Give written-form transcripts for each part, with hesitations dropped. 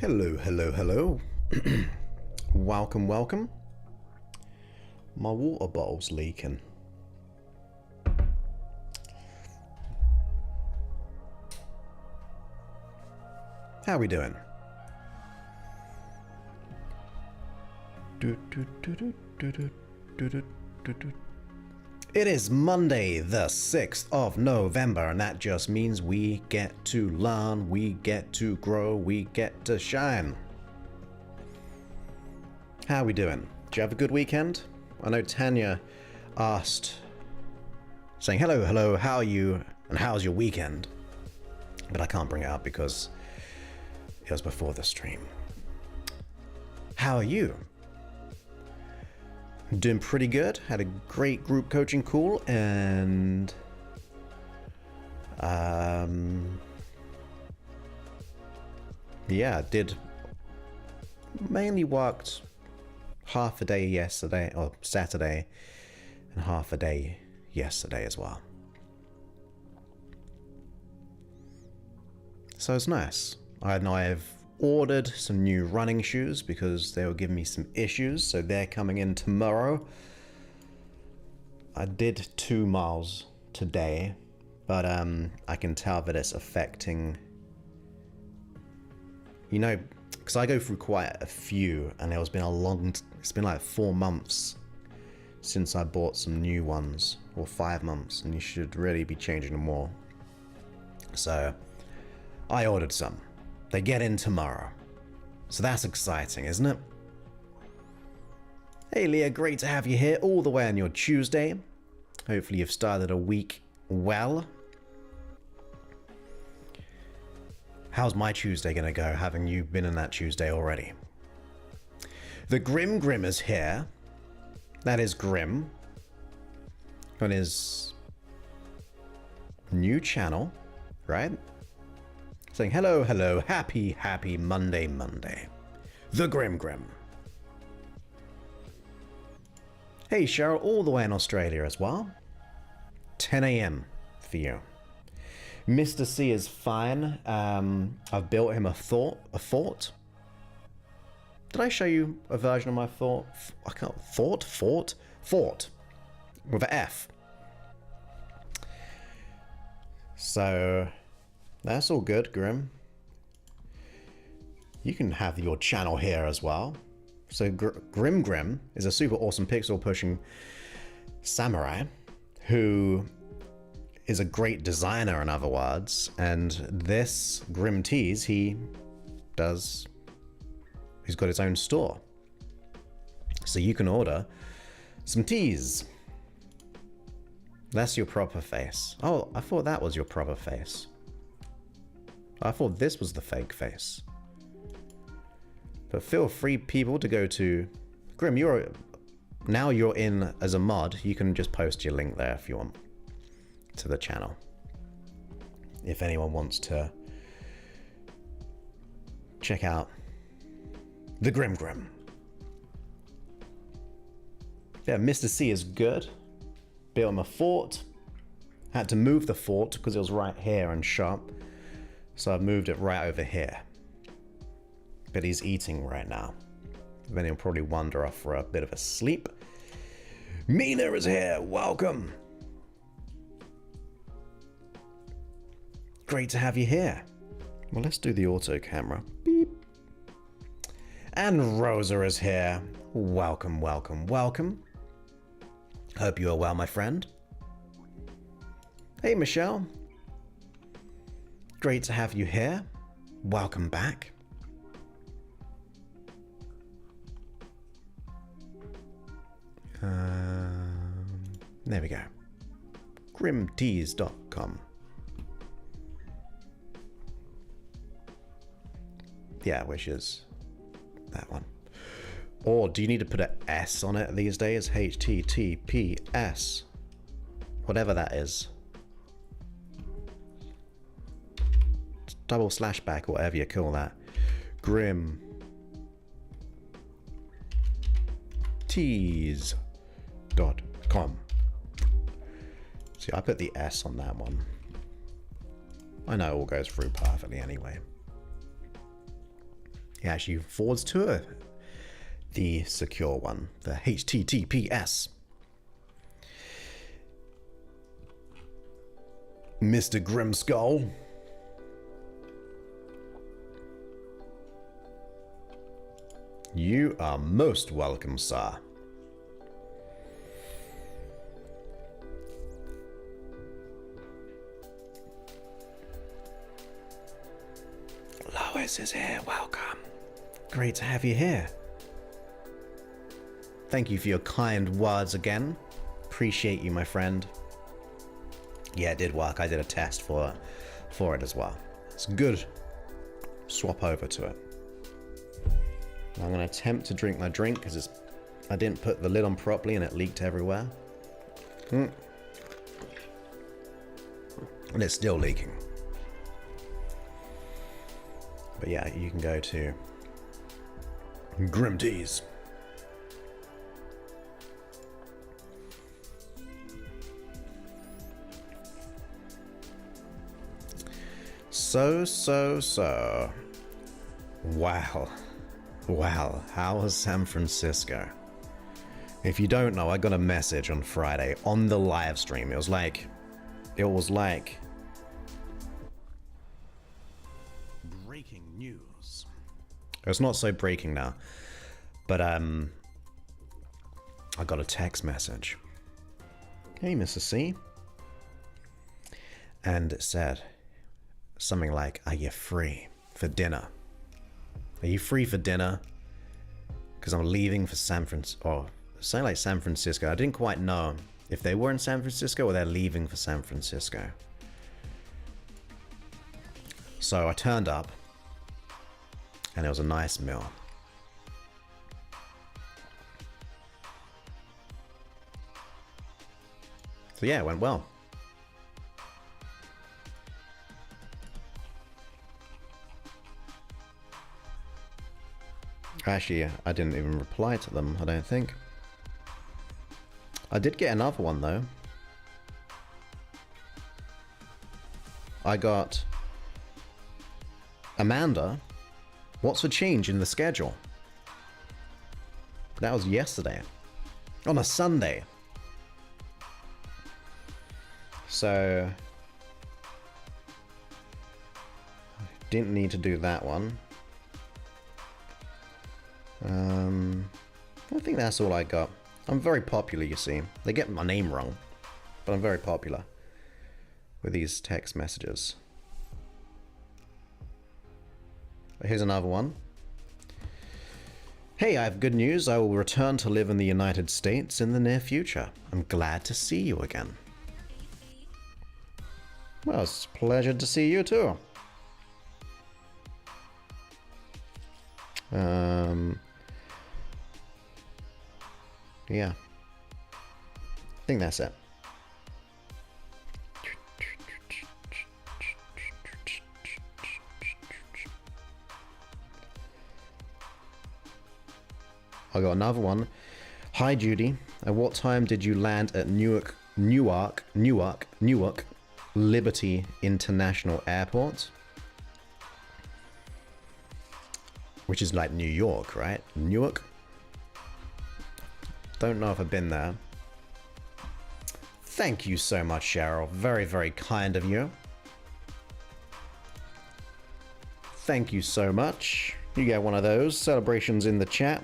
Hello, hello, hello. Welcome, welcome. My water bottle's leaking. How we doing? It is Monday, the 6th of November, and that just means we get to learn, we get to grow, we get to shine. How we doing? Did you have a good weekend? I know Tanya asked, saying, hello, hello, how are you, and how's your weekend? But I can't bring it up because it was before the stream. How are you? Doing pretty good. Had a great group coaching call, and yeah, did mainly worked half a day yesterday or Saturday and half a day yesterday as well. So it's nice. I've ordered some new running shoes because they were giving me some issues, so they're coming in tomorrow. I did 2 miles today, but I can tell that it's affecting, you know, because I go through quite a few, and it's been like 4 months since I bought some new ones, or 5 months, and you should really be changing them more. So I ordered some. They get in tomorrow. So that's exciting, isn't it? Hey Leah, great to have you here all the way on your Tuesday. Hopefully you've started a week well. How's my Tuesday gonna go, having you been in that Tuesday already? The Grim is here. That is Grim. On his new channel, right? Saying hello, hello, happy Monday. The Grim. Hey Cheryl, all the way in Australia as well. 10 a.m. for you. Mr. C is fine. I've built him a fort. Did I show you a version of my fort? I can't. Fort with an F. So that's all good, Grim. You can have your channel here as well. So Grim is a super awesome pixel pushing samurai who is a great designer, in other words. And this Grim Tees, he's got his own store. So you can order some teas. That's your proper face. Oh, I thought that was your proper face. I thought this was the fake face. But feel free, people, to go to Grim. Now you're in as a mod. You can just post your link there if you want to the channel. If anyone wants to check out the Grim. Yeah, Mr. C is good. Built him a fort. Had to move the fort because it was right here and sharp. So I've moved it right over here. But he's eating right now. Then he'll probably wander off for a bit of a sleep. Mina is here, welcome. Great to have you here. Well, let's do the auto camera. Beep. And Rosa is here. Welcome. Hope you are well, my friend. Hey, Michelle. Great to have you here. Welcome back. There we go. Grimtees.com. Yeah, which is that one. Or do you need to put an S on it these days? HTTPS. Whatever that is. Double slash back, or whatever you call that. Grim Tees.com. See, I put the S on that one. I know it all goes through perfectly anyway. He actually forwards to the secure one, the HTTPS. Mr. Grimskull. You are most welcome, sir. Lois is here, welcome. Great to have you here. Thank you for your kind words again. Appreciate you, my friend. Yeah, it did work. I did a test for it as well. It's good. Swap over to it. I'm going to attempt to drink my drink because I didn't put the lid on properly and it leaked everywhere. And it's still leaking. But yeah, you can go to Grim Teas. So. Wow, how was San Francisco? If you don't know, I got a message on Friday on the live stream. It was like breaking news. It's not so breaking now, but I got a text message. Hey, Mr. C. And it said something like, are you free for dinner? Are you free for dinner? Because I'm leaving for San Francisco, or something like San Francisco. I didn't quite know if they were in San Francisco or they're leaving for San Francisco. So I turned up, and it was a nice meal. So yeah, it went well. Actually, I didn't even reply to them, I don't think. I did get another one, though. I got... Amanda, what's the change in the schedule? That was yesterday. On a Sunday. So... didn't need to do that one. I think that's all I got. I'm very popular, you see. They get my name wrong, but I'm very popular with these text messages. But here's another one. Hey, I have good news. I will return to live in the United States in the near future. I'm glad to see you again. Well, it's a pleasure to see you too. Yeah. I think that's it. I got another one. Hi Judy, at what time did you land at Newark Liberty International Airport? Which is like New York, right? Newark? Don't know if I've been there. Thank you so much, Cheryl. Very, very kind of you. Thank you so much. You get one of those celebrations in the chat.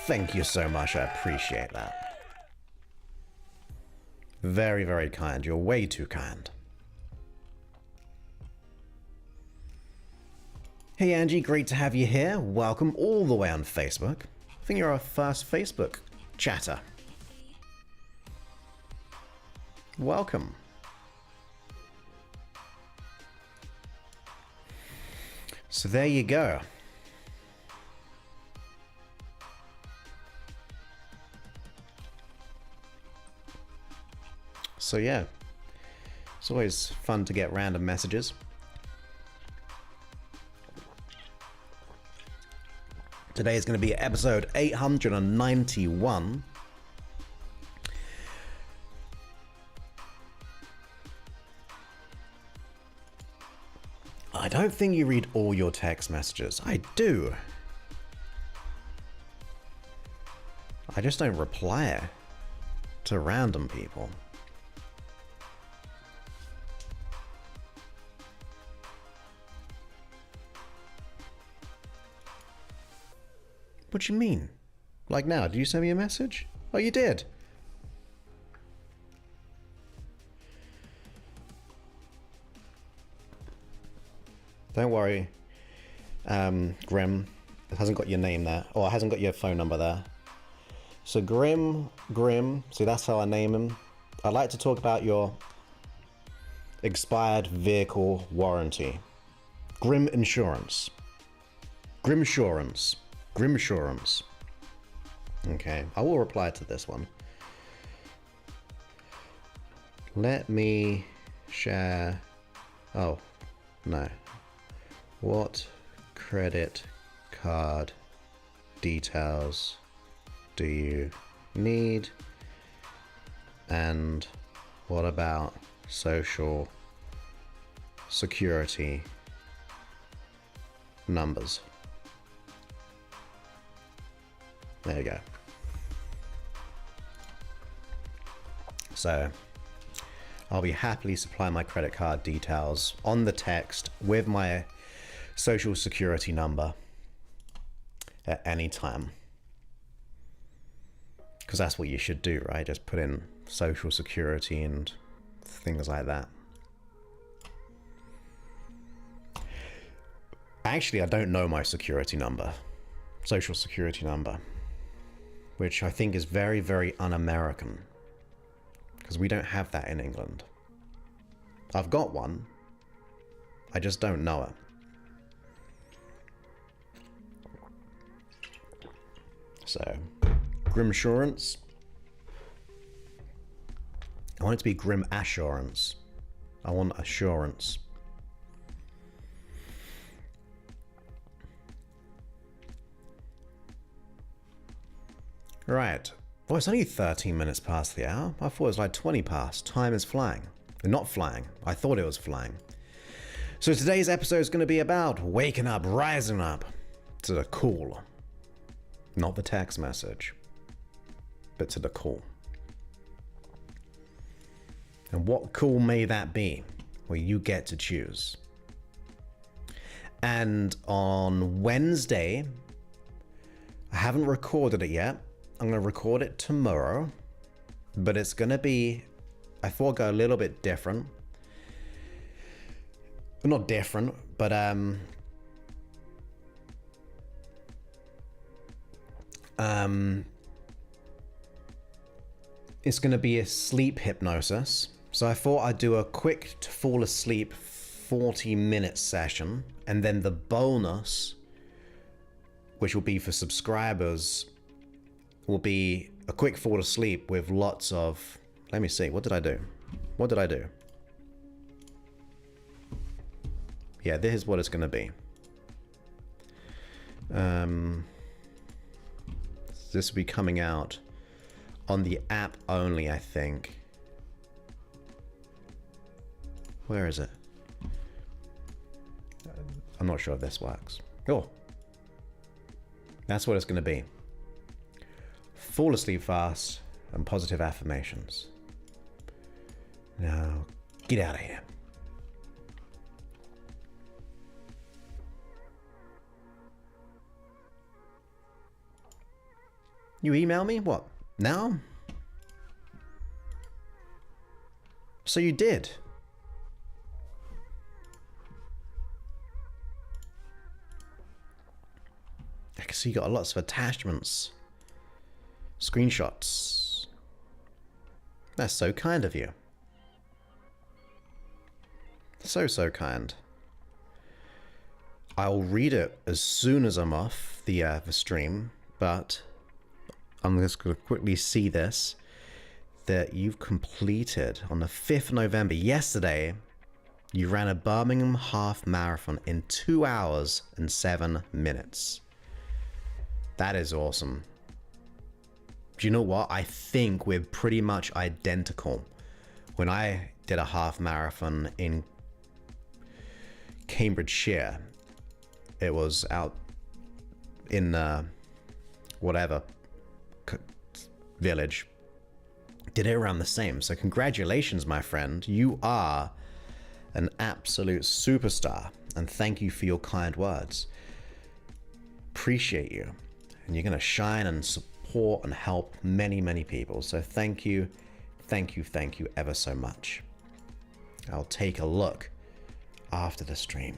Thank you so much, I appreciate that. Very, very kind. You're way too kind. Hey Angie, great to have you here. Welcome all the way on Facebook. I think you're our first Facebook chatter. Welcome. So there you go. So yeah, it's always fun to get random messages. Today is going to be episode 891. I don't think you read all your text messages. I do. I just don't reply to random people. What do you mean? Like now, did you send me a message? Oh, you did? Don't worry, Grim. It hasn't got your name there, or it hasn't got your phone number there. So Grim, see that's how I name him. I'd like to talk about your expired vehicle warranty. Grim Insurance. Grimsurance. Grimsurance. Okay, I will reply to this one. Let me share. Oh, no. What credit card details do you need? And what about social security numbers? There you go. So I'll be happily supply my credit card details on the text with my social security number at any time. Because that's what you should do, right? Just put in social security and things like that. Actually, I don't know my security number, social security number, which I think is very, very un-American, because we don't have that in England. I've got one, I just don't know it. So, Grimsurance. I want it to be Grim Assurance. I want assurance. Right. Oh, it's only 13 minutes past the hour. I thought it was like 20 past. Time is flying. Not flying. I thought it was flying. So today's episode is going to be about waking up, rising up to the call. Not the text message, but to the call. And what call may that be? Well, you get to choose. And on Wednesday, I haven't recorded it yet. I'm going to record it tomorrow, but it's going to be, I thought, go a little bit different. Well, not different, but it's going to be a sleep hypnosis. So I thought I'd do a quick to fall asleep 40-minute session, and then the bonus, which will be for subscribers, will be a quick fall asleep with lots of, let me see, what did I do? What did I do? Yeah, this is what it's going to be. This will be coming out on the app only, I think. Where is it? I'm not sure if this works. Oh, that's what it's going to be. Fall asleep fast and positive affirmations. Now, get out of here. You email me? What? Now? So you did? I can see you got lots of attachments. Screenshots. That's so kind of you. So kind. I'll read it as soon as I'm off the stream, but I'm just going to quickly see this. That you've completed on the 5th of November, yesterday, you ran a Birmingham half marathon in 2 hours and 7 minutes. That is awesome. Do you know what? I think we're pretty much identical. When I did a half marathon in Cambridgeshire, it was out in whatever village. Did it around the same. So congratulations, my friend. You are an absolute superstar. And thank you for your kind words. Appreciate you. And you're going to shine and support and help many, many people. So thank you. Thank you. Thank you ever so much. I'll take a look after the stream.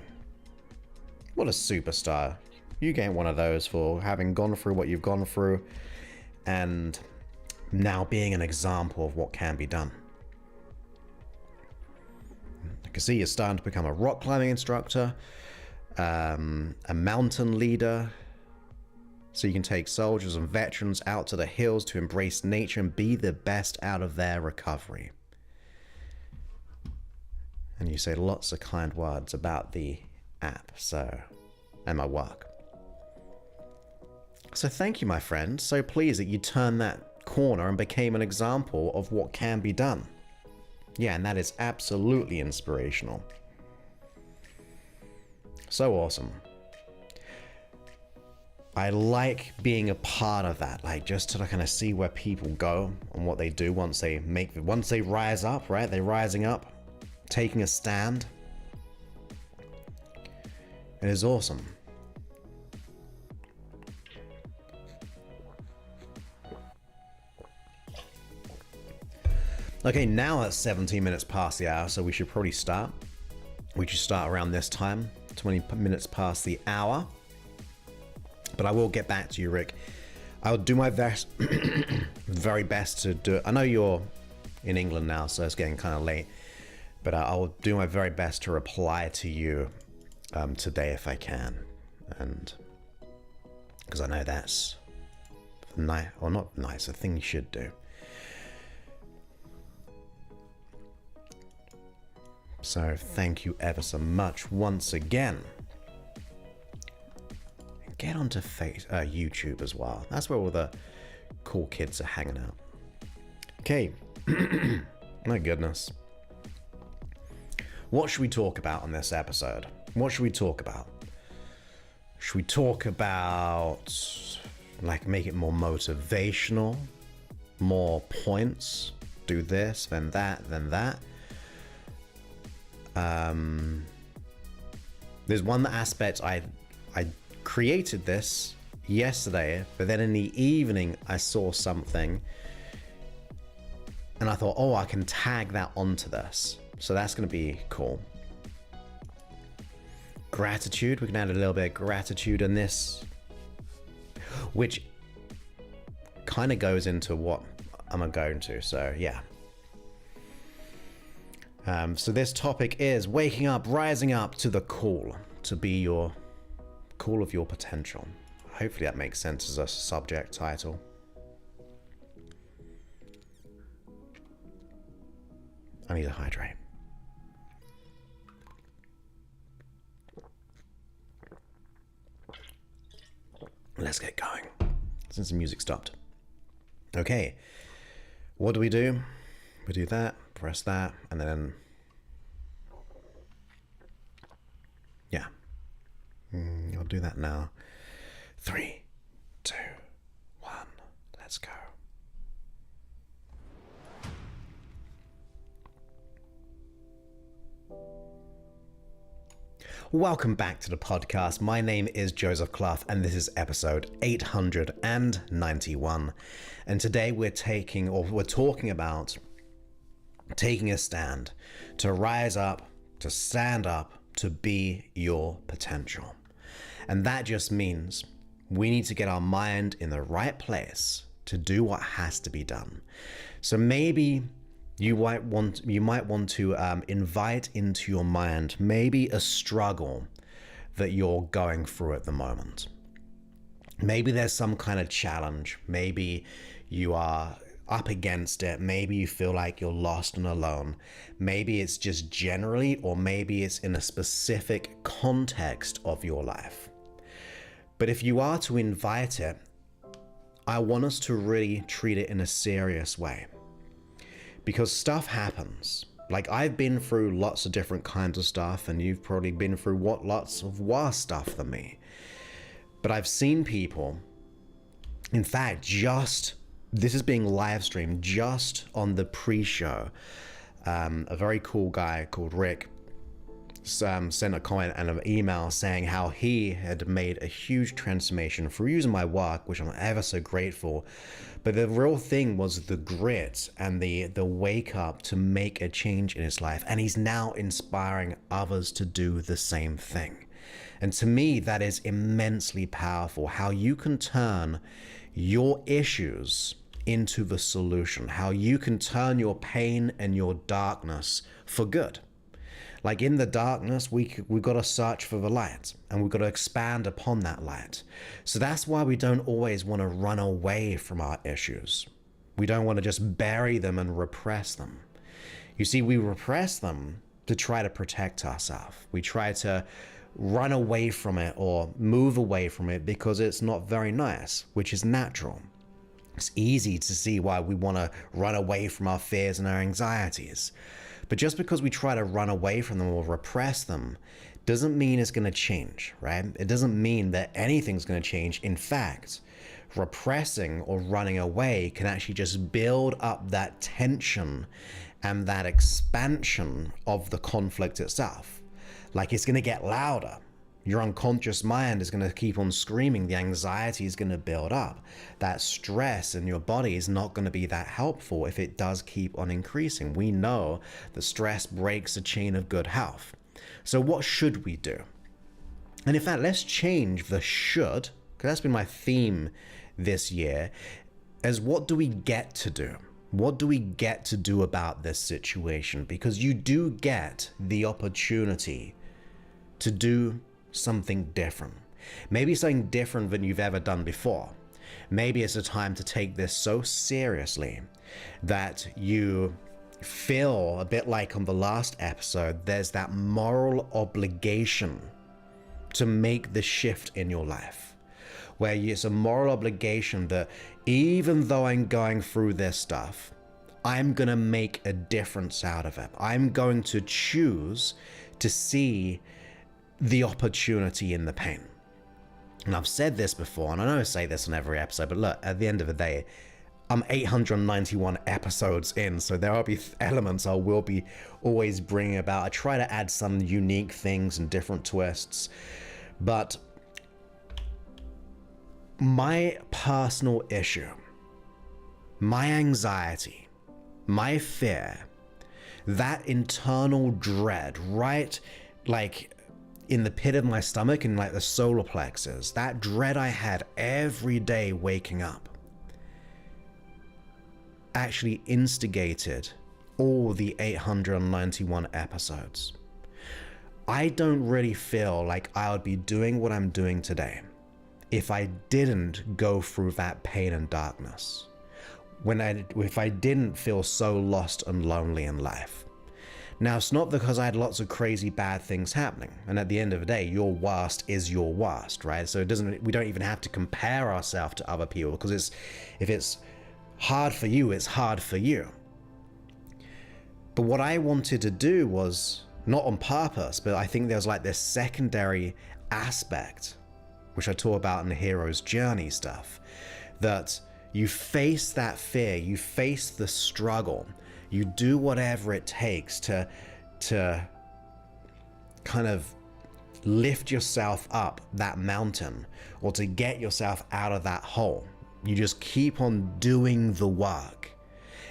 What a superstar. You get one of those for having gone through what you've gone through and now being an example of what can be done. I can see you're starting to become a rock climbing instructor, a mountain leader, so you can take soldiers and veterans out to the hills to embrace nature and be the best out of their recovery. And you say lots of kind words about the app, and my work. So thank you, my friend. So pleased that you turned that corner and became an example of what can be done. Yeah, and that is absolutely inspirational. So awesome. I like being a part of that, like just to kind of see where people go and what they do once they rise up, right? They're rising up, taking a stand. It is awesome. Okay, now it's 17 minutes past the hour, so we should probably start. We should start around this time, 20 minutes past the hour. But I will get back to you, Rick. I'll do my best, very best to do it. I know you're in England now, so it's getting kind of late. But I'll do my very best to reply to you today if I can. And because I know that's nice, or not nice, a thing you should do. So thank you ever so much once again. Get onto YouTube as well. That's where all the cool kids are hanging out. Okay. My goodness. What should we talk about on this episode? What should we talk about? Should we talk about, like, make it more motivational? More points? Do this, then that, then that? There's one aspect I created this yesterday, but then in the evening I saw something and I thought, oh, I can tag that onto this. So that's going to be cool. Gratitude. We can add a little bit of gratitude in this, which kind of goes into what I'm going to. So yeah. So this topic is waking up, rising up to the call, to be your call of your potential. Hopefully that makes sense as a subject title. I need to hydrate. Let's get going, since the music stopped. Okay, what do? We do that, press that, and then, yeah. I'll do that now. 3, 2, 1, let's go. Welcome back to the podcast. My name is Joseph Clough, and this is episode 891. And today we're talking about taking a stand, to rise up, to stand up, to be your potential. And that just means we need to get our mind in the right place to do what has to be done. So maybe you might want to invite into your mind maybe a struggle that you're going through at the moment. Maybe there's some kind of challenge. Maybe you are up against it. Maybe you feel like you're lost and alone. Maybe it's just generally, or maybe it's in a specific context of your life. But if you are to invite it I want us to really treat it in a serious way. Because stuff happens. Like, I've been through lots of different kinds of stuff, and you've probably been through lots of worse stuff than me. But I've seen people, in fact, this is being live streamed just on the pre-show. A very cool guy called Rick sent a comment and an email saying how he had made a huge transformation through using my work, which I'm ever so grateful. But the real thing was the grit and the wake up to make a change in his life. And he's now inspiring others to do the same thing. And to me, that is immensely powerful, how you can turn your issues into the solution, how you can turn your pain and your darkness for good. Like, in the darkness, we've got to search for the light, and we've got to expand upon that light. So that's why we don't always want to run away from our issues. We don't want to just bury them and repress them. You see, we repress them to try to protect ourselves. We try to run away from it or move away from it because it's not very nice, which is natural. It's easy to see why we want to run away from our fears and our anxieties. But just because we try to run away from them or repress them doesn't mean it's going to change, right? It doesn't mean that anything's going to change. In fact, repressing or running away can actually just build up that tension and that expansion of the conflict itself. Like, it's going to get louder. Your unconscious mind is going to keep on screaming. The anxiety is going to build up. That stress in your body is not going to be that helpful if it does keep on increasing. We know that stress breaks a chain of good health. So what should we do? And in fact, let's change the should, because that's been my theme this year, as what do we get to do? What do we get to do about this situation? Because you do get the opportunity to do something different. Maybe something different than you've ever done before. Maybe it's a time to take this so seriously that you feel a bit like on the last episode, there's that moral obligation to make the shift in your life, where it's a moral obligation that even though I'm going through this stuff, I'm going to make a difference out of it. I'm going to choose to see the opportunity in the pain. And I've said this before, and I know I say this on every episode, but look, at the end of the day, I'm 891 episodes in, so there will be elements I will be always bringing about. I try to add some unique things and different twists, but my personal issue, my anxiety, my fear, that internal dread, right, like in the pit of my stomach and like the solar plexus, that dread I had every day waking up, actually instigated all the 891 episodes. I don't really feel like I would be doing what I'm doing today if I didn't go through that pain and darkness. If I didn't feel so lost and lonely in life. Now, it's not because I had lots of crazy bad things happening. And at the end of the day, your worst is your worst, right? So we don't even have to compare ourselves to other people, because if it's hard for you, it's hard for you. But what I wanted to do was, not on purpose, but I think there's like this secondary aspect, which I talk about in the hero's journey stuff, that you face that fear, you face the struggle, you do whatever it takes to kind of lift yourself up that mountain, or to get yourself out of that hole. You just keep on doing the work.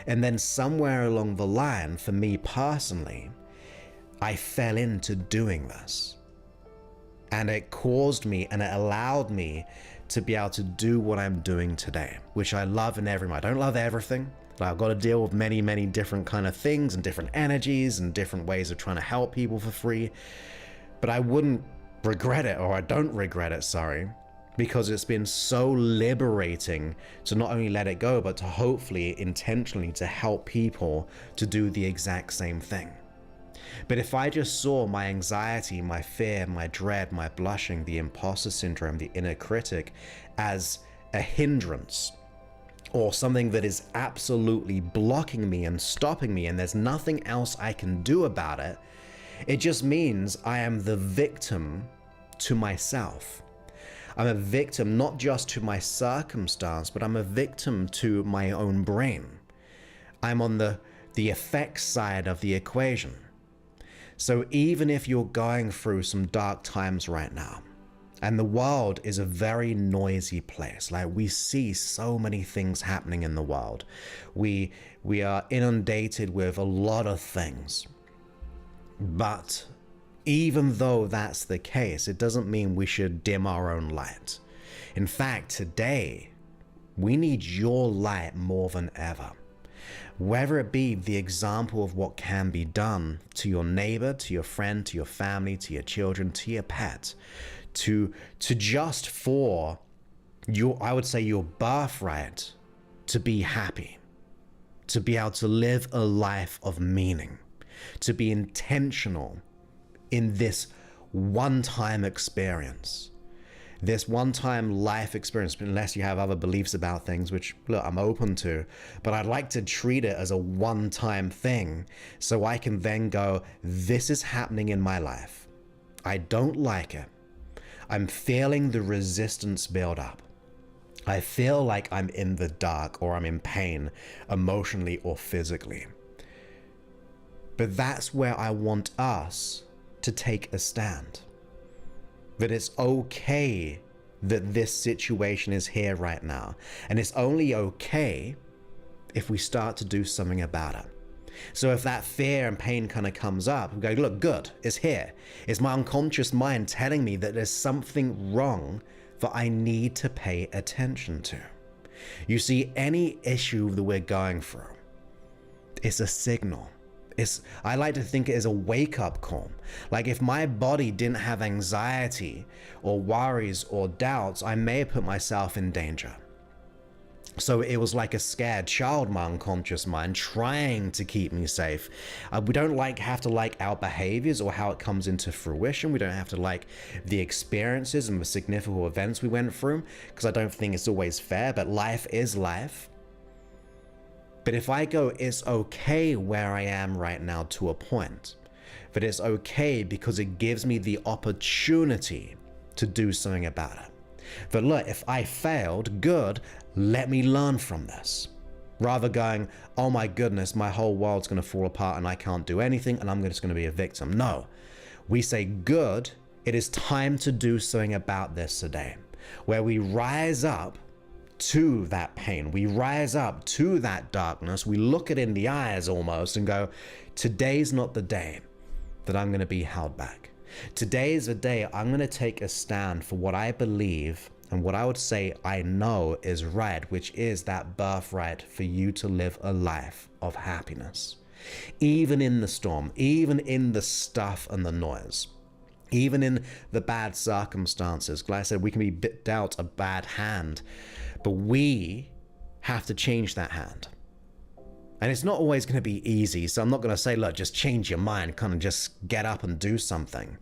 And then somewhere along the line, for me personally, I fell into doing this. And it caused me, and it allowed me to be able to do what I'm doing today, which I love in every way. I don't love everything. Like, I've got to deal with many, many different kind of things and different energies and different ways of trying to help people for free. But I wouldn't regret it, or I don't regret it, sorry, because it's been so liberating to not only let it go, but to hopefully intentionally to help people to do the exact same thing. But if I just saw my anxiety, my fear, my dread, my blushing, the imposter syndrome, the inner critic as a hindrance or something that is absolutely blocking me and stopping me, and there's nothing else I can do about it, it just means I am the victim to myself. I'm a victim not just to my circumstance, but I'm a victim to my own brain. I'm on the effects side of the equation. So even if you're going through some dark times right now, and the world is a very noisy place, like we see so many things happening in the world. We are inundated with a lot of things. But even though that's the case, it doesn't mean we should dim our own light. In fact, today, we need your light more than ever. Whether it be the example of what can be done to your neighbor, to your friend, to your family, to your children, to your pet, to just for I would say your birthright to be happy, to be able to live a life of meaning, to be intentional in this one-time experience. This one-time life experience, unless you have other beliefs about things, which, look, I'm open to, but I'd like to treat it as a one-time thing so I can then go, this is happening in my life. I don't like it. I'm feeling the resistance build up. I feel like I'm in the dark or I'm in pain, emotionally or physically. But that's where I want us to take a stand. That it's okay that this situation is here right now. And it's only okay if we start to do something about it. So if that fear and pain kind of comes up, we go, look, good, it's here. It's my unconscious mind telling me that there's something wrong that I need to pay attention to. You see, any issue that we're going through, it's a signal. I like to think it is a wake-up call. Like if my body didn't have anxiety or worries or doubts, I may have put myself in danger. So it was like a scared child, my unconscious mind, trying to keep me safe. We don't have to like our behaviors or how it comes into fruition. We don't have to like the experiences and the significant events we went through, because I don't think it's always fair, but life is life. But if I go, it's okay where I am right now to a point, but it's okay because it gives me the opportunity to do something about it. But look, if I failed, good, let me learn from this. Rather going, oh my goodness, my whole world's going to fall apart and I can't do anything and I'm just going to be a victim. No, we say, good, it is time to do something about this today, where we rise up to that pain. We rise up to that darkness. We look it in the eyes almost and go, today's not the day that I'm going to be held back. Today is the day I'm going to take a stand for what I believe and what I would say I know is right, which is that birthright for you to live a life of happiness. Even in the storm, even in the stuff and the noise, even in the bad circumstances. Like I said, we can be dealt a bad hand, but we have to change that hand. And it's not always going to be easy, so I'm not going to say, look, just change your mind, kind of just get up and do something,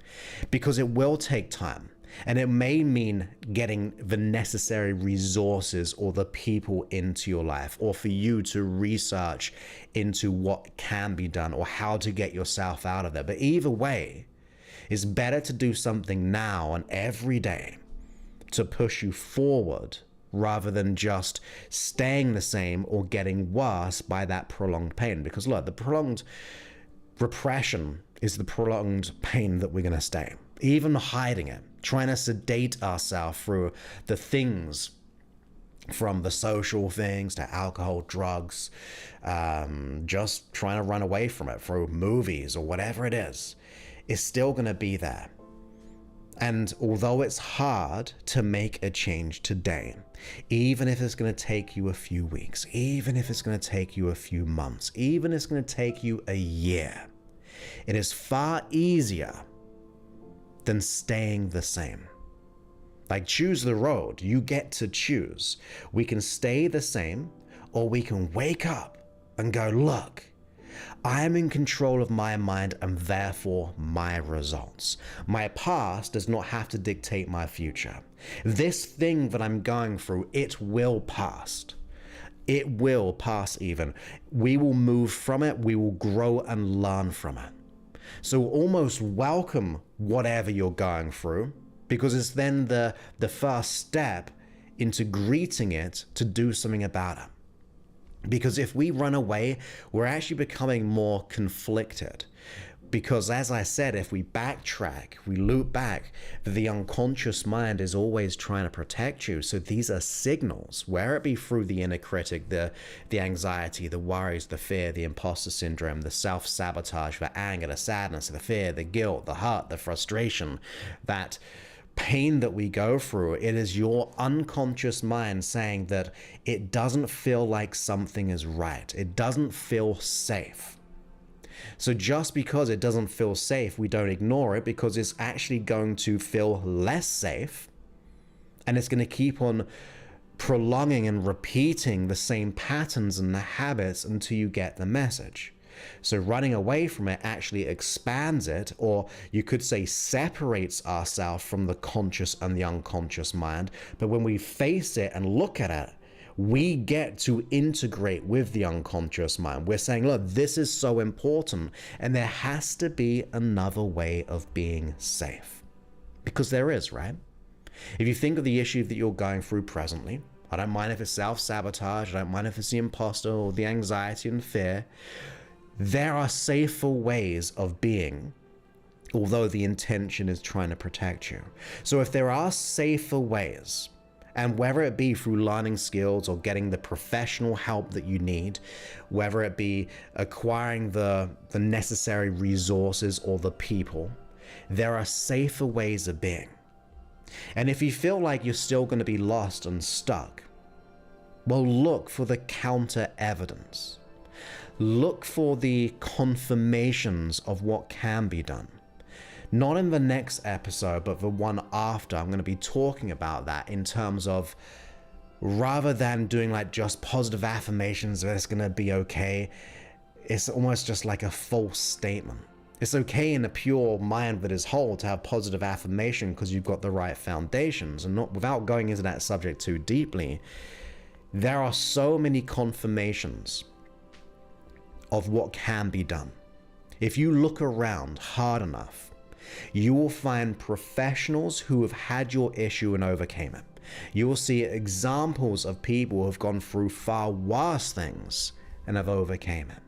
because it will take time. And it may mean getting the necessary resources or the people into your life, or for you to research into what can be done or how to get yourself out of there. But either way, it's better to do something now and every day to push you forward, rather than just staying the same or getting worse by that prolonged pain. Because look, the prolonged repression is the prolonged pain that we're going to stay. Even hiding it, trying to sedate ourselves through the things, from the social things to alcohol, drugs, just trying to run away from it through movies or whatever it is still going to be there. And although it's hard to make a change today, even if it's going to take you a few weeks, even if it's going to take you a few months, even if it's going to take you a year, it is far easier than staying the same. Like, choose the road. You get to choose. We can stay the same, or we can wake up and go, look, I am in control of my mind and therefore my results. My past does not have to dictate my future. This thing that I'm going through, it will pass. It will pass even. We will move from it. We will grow and learn from it. So almost welcome whatever you're going through, because it's then the first step into greeting it to do something about it. Because if we run away, we're actually becoming more conflicted. Because as I said, if we backtrack, we loop back, the unconscious mind is always trying to protect you. So these are signals, whether it be through the inner critic, the anxiety, the worries, the fear, the imposter syndrome, the self-sabotage, the anger, the sadness, the fear, the guilt, the hurt, the frustration, that pain that we go through. It is your unconscious mind saying that it doesn't feel like something is right. It doesn't feel safe. So just because it doesn't feel safe, we don't ignore it, because it's actually going to feel less safe, and it's going to keep on prolonging and repeating the same patterns and the habits until you get the message. So running away from it actually expands it, or you could say separates ourselves from the conscious and the unconscious mind. But when we face it and look at it, we get to integrate with the unconscious mind. We're saying, look, this is so important, and there has to be another way of being safe. Because there is, right? If you think of the issue that you're going through presently, I don't mind if it's self-sabotage, I don't mind if it's the imposter or the anxiety and fear, there are safer ways of being, although the intention is trying to protect you. So if there are safer ways, and whether it be through learning skills or getting the professional help that you need, whether it be acquiring the necessary resources or the people, there are safer ways of being. And if you feel like you're still going to be lost and stuck, well, look for the counter evidence. Look for the confirmations of what can be done. Not in the next episode, but the one after, I'm going to be talking about that in terms of, rather than doing like just positive affirmations that it's going to be okay, it's almost just like a false statement. It's okay in a pure mind that is whole to have positive affirmation because you've got the right foundations, and not without going into that subject too deeply. There are so many confirmations of what can be done. If you look around hard enough, you will find professionals who have had your issue and overcame it. You will see examples of people who have gone through far worse things and have overcame it.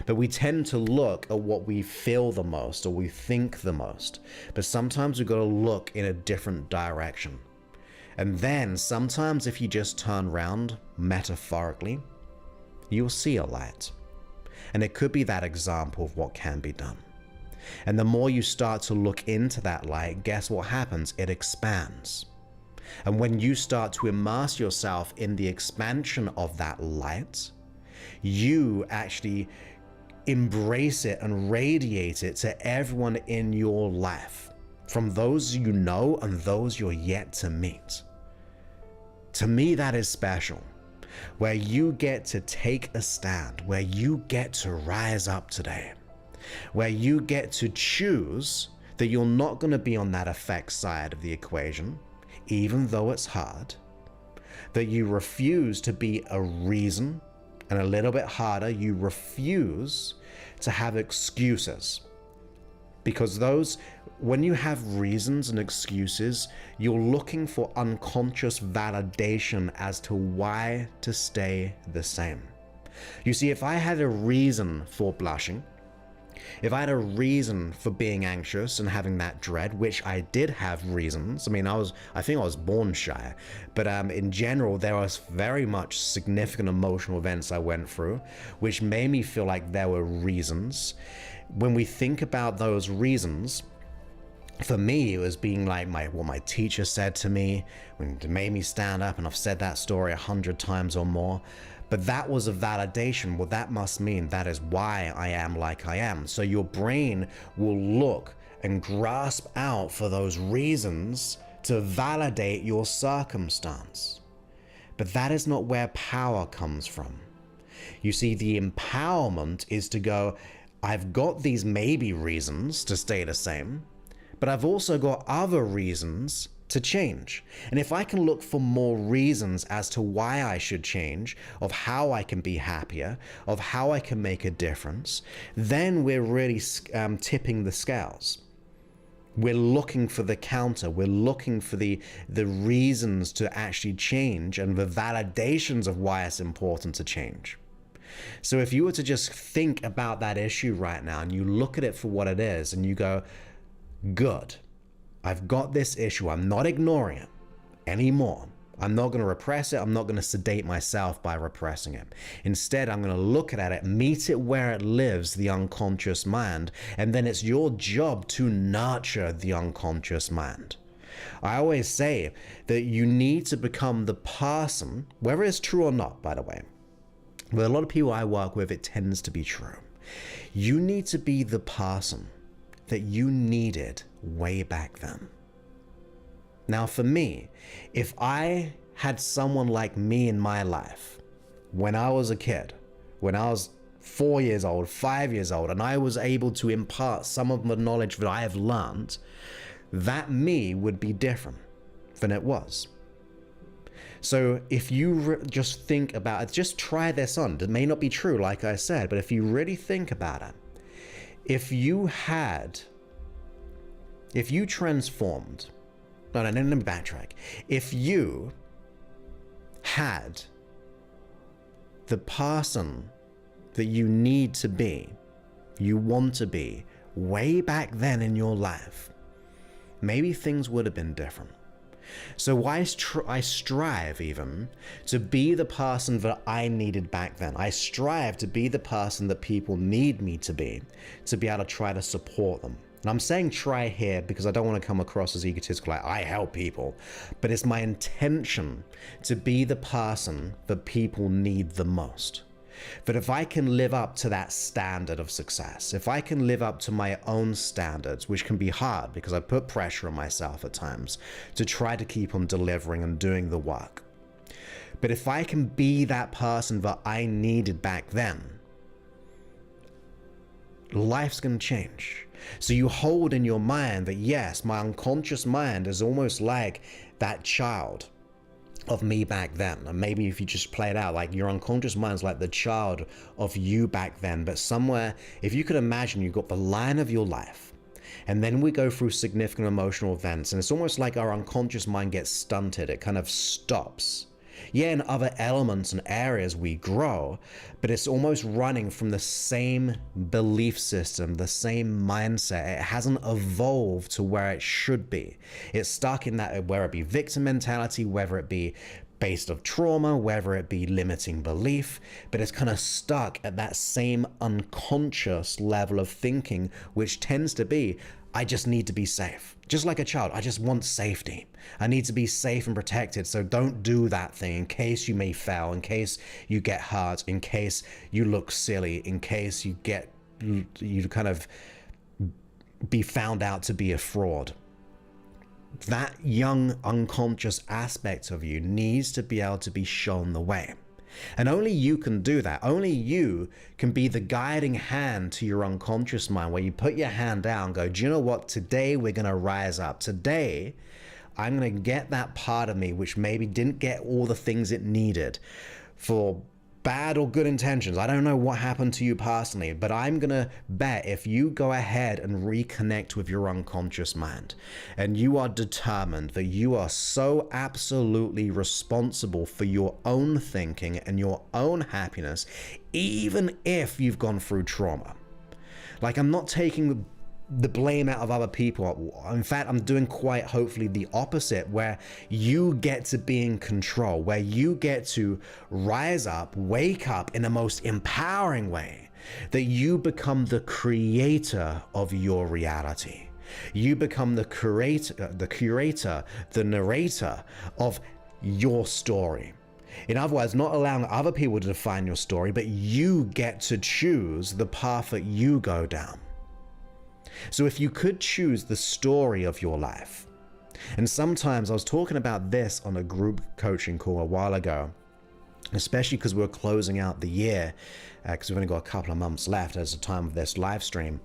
But we tend to look at what we feel the most or we think the most. But sometimes we've got to look in a different direction. And then sometimes if you just turn around, metaphorically, you'll see a light. And it could be that example of what can be done. And the more you start to look into that light, guess what happens? It expands. And when you start to immerse yourself in the expansion of that light, you actually embrace it and radiate it to everyone in your life, from those you know and those you're yet to meet. To me, that is special. Where you get to take a stand, where you get to rise up today, where you get to choose that you're not going to be on that effect side of the equation, even though it's hard, that you refuse to be a reason, and a little bit harder, you refuse to have excuses. Because when you have reasons and excuses, you're looking for unconscious validation as to why to stay the same. You see, if I had a reason for blushing, if I had a reason for being anxious and having that dread, which I did have reasons. I mean, I think I was born shy, but in general, there was very much significant emotional events I went through, which made me feel like there were reasons. When we think about those reasons, for me, it was being like what my teacher said to me, when it made me stand up, and I've said that story 100 times or more. But that was a validation. Well, that must mean that is why I am like I am. So your brain will look and grasp out for those reasons to validate your circumstance. But that is not where power comes from. You see, the empowerment is to go, I've got these maybe reasons to stay the same, but I've also got other reasons to change. And if I can look for more reasons as to why I should change, of how I can be happier, of how I can make a difference, then we're really tipping the scales. We're looking for the counter. We're looking for the reasons to actually change and the validations of why it's important to change. So if you were to just think about that issue right now and you look at it for what it is and you go, good, I've got this issue. I'm not ignoring it anymore. I'm not going to repress it. I'm not going to sedate myself by repressing it. Instead, I'm going to look at it, meet it where it lives, the unconscious mind, and then it's your job to nurture the unconscious mind. I always say that you need to become the person, whether it's true or not, by the way. With a lot of people I work with, it tends to be true. You need to be the person that you needed way back then. Now for me, if I had someone like me in my life when I was a kid, when I was 4 years old, 5 years old, and I was able to impart some of the knowledge that I have learned, that me would be different than it was. So if you just think about it, just try this on. It may not be true, like I said, but if you really think about it, if you transformed, let me backtrack. If you had the person that you need to be, you want to be, way back then in your life, maybe things would have been different. So I strive even to be the person that I needed back then. I strive to be the person that people need me to be able to try to support them. And I'm saying try here because I don't want to come across as egotistical, like I help people, but it's my intention to be the person that people need the most. That if I can live up to that standard of success, if I can live up to my own standards, which can be hard because I put pressure on myself at times to try to keep on delivering and doing the work. But if I can be that person that I needed back then, life's going to change. So you hold in your mind that yes, my unconscious mind is almost like that child of me back then. And maybe if you just play it out, like your unconscious mind is like the child of you back then, but somewhere, if you could imagine, you've got the line of your life, and then we go through significant emotional events, and it's almost like our unconscious mind gets stunted. It kind of stops. Yeah, in other elements and areas we grow, but it's almost running from the same belief system, the same mindset. It hasn't evolved to where it should be. It's stuck in that, whether it be victim mentality, whether it be based of trauma, whether it be limiting belief, but it's kind of stuck at that same unconscious level of thinking, which tends to be, I just need to be safe. Just like a child, I just want safety. I need to be safe and protected, so don't do that thing in case you may fail, in case you get hurt, in case you look silly, in case you kind of be found out to be a fraud. That young unconscious aspect of you needs to be able to be shown the way. And only you can do that. Only you can be the guiding hand to your unconscious mind, where you put your hand down and go, do you know what? Today we're going to rise up. Today I'm going to get that part of me which maybe didn't get all the things it needed for bad or good intentions. I don't know what happened to you personally, but I'm going to bet if you go ahead and reconnect with your unconscious mind and you are determined that you are so absolutely responsible for your own thinking and your own happiness, even if you've gone through trauma. Like, I'm not taking the blame out of other people. In fact, I'm doing quite hopefully the opposite, where you get to be in control, where you get to rise up, wake up in the most empowering way, that you become the creator of your reality. You become the curator, the narrator of your story. In other words, not allowing other people to define your story, but you get to choose the path that you go down. So if you could choose the story of your life, and sometimes I was talking about this on a group coaching call a while ago, especially because we're closing out the year, because we've only got a couple of months left as the time of this live stream.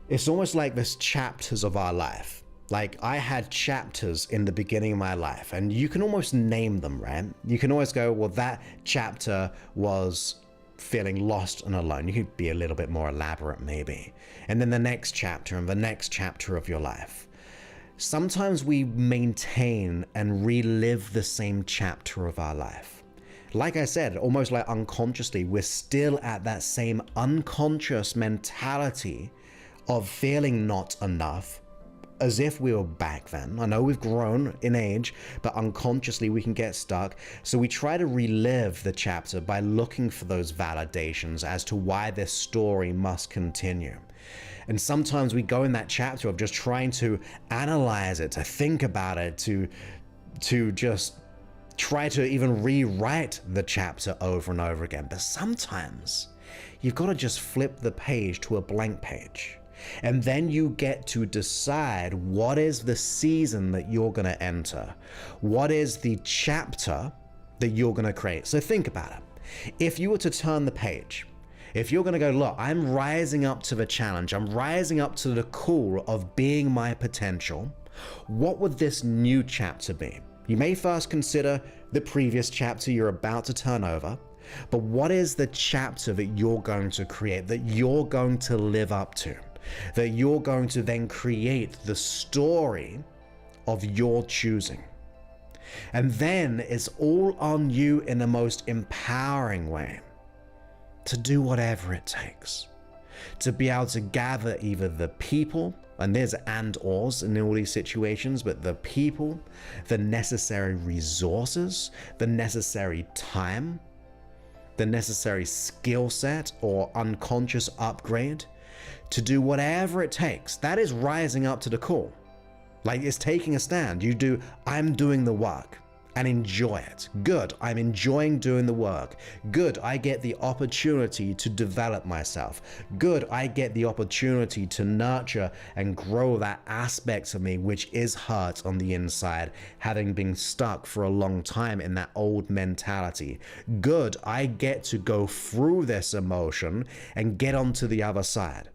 It's almost like this chapters of our life. Like, I had chapters in the beginning of my life, and you can almost name them, right? You can always go, well, that chapter was feeling lost and alone. You could be a little bit more elaborate, maybe. And then the next chapter and the next chapter of your life. Sometimes we maintain and relive the same chapter of our life. Like I said, almost like unconsciously, we're still at that same unconscious mentality of feeling not enough, as if we were back then. I know we've grown in age, but unconsciously we can get stuck. So we try to relive the chapter by looking for those validations as to why this story must continue. And sometimes we go in that chapter of just trying to analyze it, to think about it, to just try to even rewrite the chapter over and over again. But sometimes you've got to just flip the page to a blank page. And then you get to decide what is the season that you're going to enter. What is the chapter that you're going to create? So think about it. If you were to turn the page, if you're going to go, look, I'm rising up to the challenge. I'm rising up to the call of being my potential. What would this new chapter be? You may first consider the previous chapter you're about to turn over. But what is the chapter that you're going to create, that you're going to live up to? That you're going to then create the story of your choosing. And then it's all on you in the most empowering way to do whatever it takes. To be able to gather either the people, and there's and/ors in all these situations, but the people, the necessary resources, the necessary time, the necessary skill set or unconscious upgrade to do whatever it takes. That is rising up to the call. Like, it's taking a stand. You do, I'm doing the work, and enjoy it. Good, I'm enjoying doing the work. Good, I get the opportunity to develop myself. Good, I get the opportunity to nurture and grow that aspect of me which is hurt on the inside, having been stuck for a long time in that old mentality. Good, I get to go through this emotion and get onto the other side.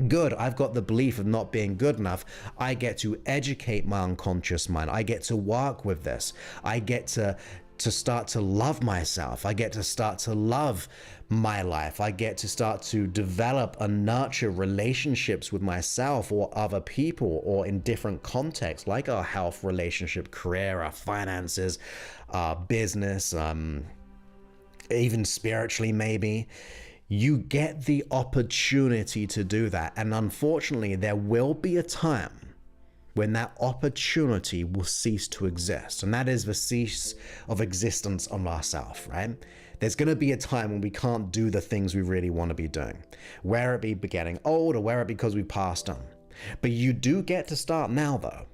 Good, I've got the belief of not being good enough. I get to educate my unconscious mind. I get to work with this. I get to start to love myself. I get to start to love my life. I get to start to develop and nurture relationships with myself or other people, or in different contexts, like our health, relationship, career, our finances, our business, even spiritually maybe. You get the opportunity to do that. And unfortunately, there will be a time when that opportunity will cease to exist. And that is the cease of existence on ourselves, right? There's going to be a time when we can't do the things we really want to be doing, whether it be getting old or whether it be because we passed on. But you do get to start now, though.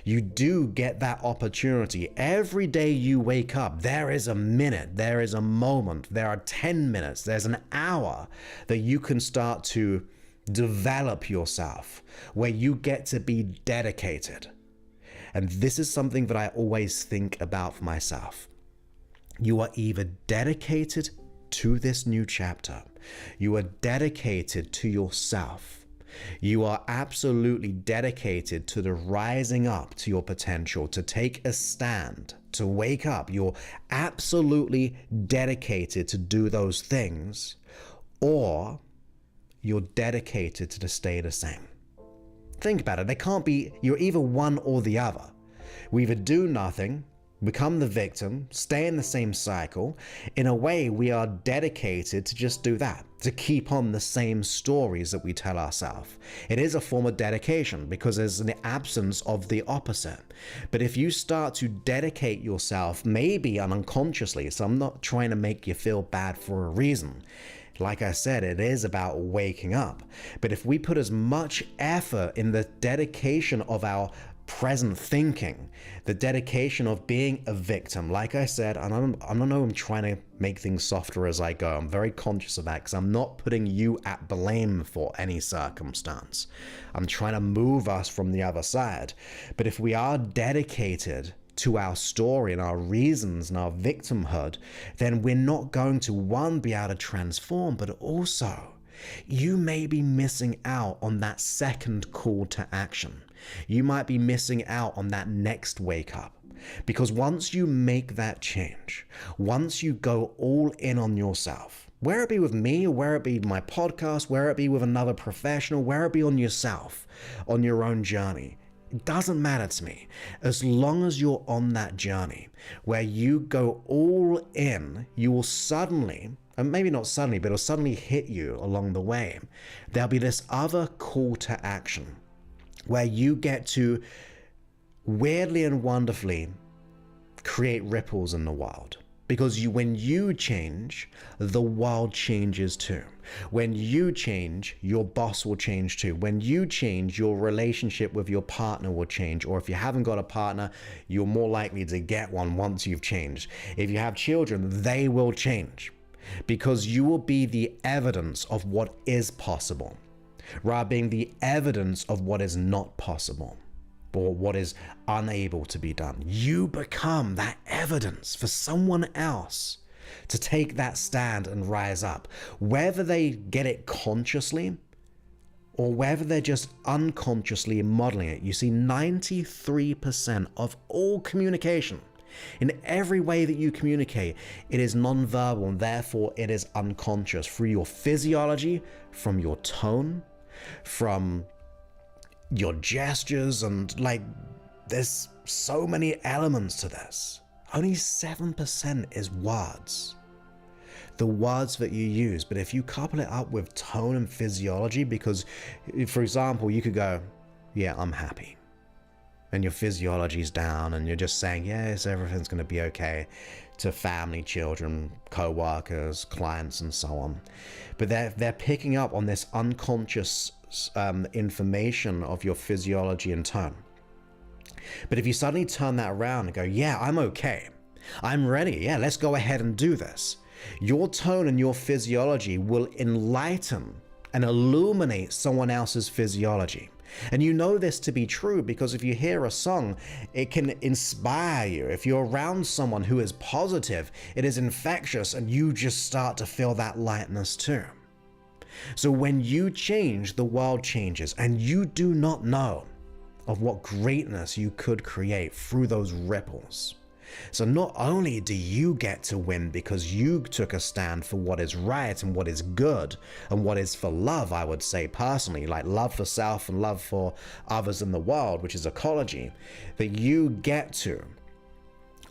You do get that opportunity. Every day you wake up, there is a minute, there is a moment, there are 10 minutes, there's an hour that you can start to develop yourself, where you get to be dedicated. And this is something that I always think about for myself. You are either dedicated to this new chapter, you are dedicated to yourself. You are absolutely dedicated to the rising up to your potential, to take a stand, to wake up. You're absolutely dedicated to do those things, or you're dedicated to stay the same. Think about it. They can't be, you're either one or the other. We either do nothing, become the victim, stay in the same cycle. In a way, we are dedicated to just do that, to keep on the same stories that we tell ourselves. It is a form of dedication because there's an absence of the opposite. But if you start to dedicate yourself, maybe unconsciously, so I'm not trying to make you feel bad for a reason. Like I said, it is about waking up. But if we put as much effort in the dedication of our present thinking, the dedication of being a victim, like I said, and I don't know, I'm trying to make things softer as I go. I'm very conscious of that because I'm not putting you at blame for any circumstance. I'm trying to move us from the other side. But if we are dedicated to our story and our reasons and our victimhood, then we're not going to, one, be able to transform, but also you may be missing out on that second call to action. You might be missing out on that next wake up. Because once you make that change, once you go all in on yourself, where it be with me, or where it be my podcast, where it be with another professional, where it be on yourself, on your own journey, it doesn't matter to me. As long as you're on that journey where you go all in, you will suddenly, and maybe not suddenly, but it'll suddenly hit you along the way. There'll be this other call to action where you get to weirdly and wonderfully create ripples in the world. Because when you change, the world changes too. When you change, your boss will change too. When you change, your relationship with your partner will change. Or if you haven't got a partner, you're more likely to get one once you've changed. If you have children, they will change. Because you will be the evidence of what is possible, rather being the evidence of what is not possible, or what is unable to be done. You become that evidence for someone else to take that stand and rise up, whether they get it consciously or whether they're just unconsciously modeling it. You see, 93% of all communication, in every way that you communicate, it is nonverbal, and therefore it is unconscious through your physiology, from your tone, from your gestures, and like, there's so many elements to this. Only 7% is words, the words that you use. But if you couple it up with tone and physiology, because for example, you could go, yeah, I'm happy, and your physiology's down, and you're just saying, yes, everything's going to be okay, to family, children, co-workers, clients, and so on. But they're picking up on this unconscious information of your physiology and tone. But if you suddenly turn that around and go, yeah, I'm okay, I'm ready, yeah, let's go ahead and do this, your tone and your physiology will enlighten and illuminate someone else's physiology. And you know this to be true because if you hear a song, it can inspire you. If you're around someone who is positive, it is infectious, and you just start to feel that lightness too. So when you change, the world changes, and you do not know of what greatness you could create through those ripples. So not only do you get to win because you took a stand for what is right and what is good and what is for love, I would say personally, like love for self and love for others in the world, which is ecology, that you get to